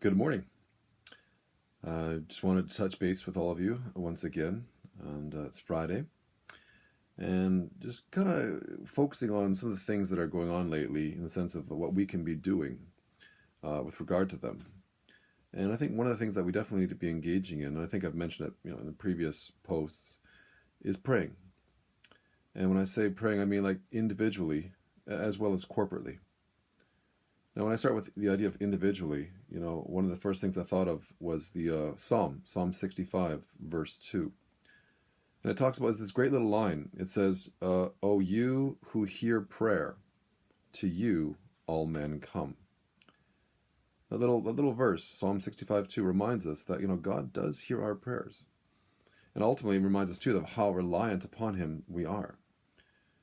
Good morning. Just wanted to touch base with all of you once again, and it's Friday, and just kind of focusing on some of the things that are going on lately in the sense of what we can be doing with regard to them. And I think one of the things that we definitely need to be engaging in, and I think I've mentioned it, in the previous posts, is praying. And when I say praying, I mean like individually as well as corporately. Now, when I start with the idea of individually, one of the first things I thought of was the Psalm 65, verse 2. And it talks about this great little line. It says, "O you who hear prayer, to you all men come." That little verse, Psalm 65:2, reminds us that, God does hear our prayers. And ultimately reminds us, too, of how reliant upon Him we are.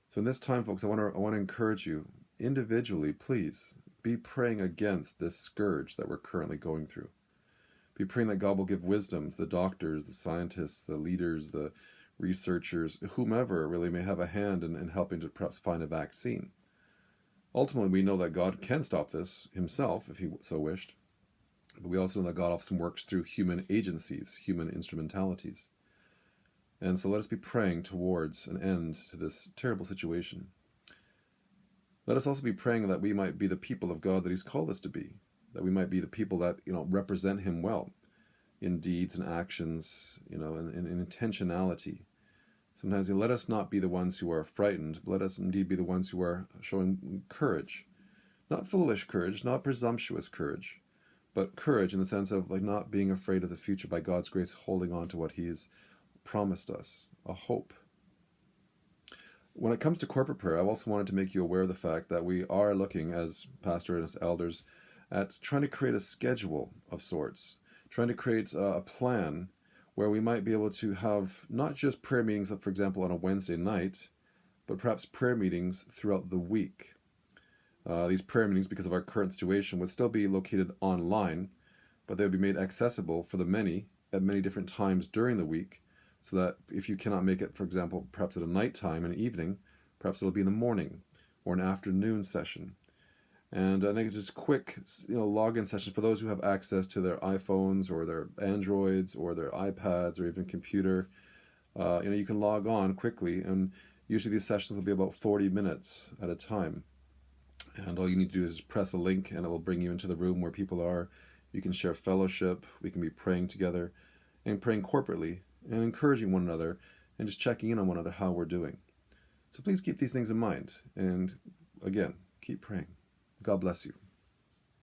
So in this time, folks, I want to encourage you, individually, please, be praying against this scourge that we're currently going through. Be praying that God will give wisdom to the doctors, the scientists, the leaders, the researchers, whomever really may have a hand in helping to perhaps find a vaccine. Ultimately, we know that God can stop this Himself if He so wished. But we also know that God often works through human agencies, human instrumentalities. And so let us be praying towards an end to this terrible situation. Let us also be praying that we might be the people of God that He's called us to be, that we might be the people that represent Him well in deeds and actions, in intentionality. Sometimes let us not be the ones who are frightened, but let us indeed be the ones who are showing courage. Not foolish courage, not presumptuous courage, but courage in the sense of not being afraid of the future, by God's grace, holding on to what He has promised us, a hope. When it comes to corporate prayer, I've also wanted to make you aware of the fact that we are looking, as pastor and as elders, at trying to create a schedule of sorts, trying to create a plan where we might be able to have not just prayer meetings, for example, on a Wednesday night, but perhaps prayer meetings throughout the week. These prayer meetings, because of our current situation, would still be located online, but they would be made accessible for the many at many different times during the week, so that if you cannot make it, for example, perhaps at a nighttime, an evening, perhaps it'll be in the morning or an afternoon session. And I think it's just quick, login session for those who have access to their iPhones or their Androids or their iPads or even computer. You can log on quickly, and usually these sessions will be about 40 minutes at a time. And all you need to do is press a link, and it will bring you into the room where people are. You can share fellowship. We can be praying together and praying corporately and encouraging one another and just checking in on one another how we're doing. So please keep these things in mind. And again, keep praying. God bless you.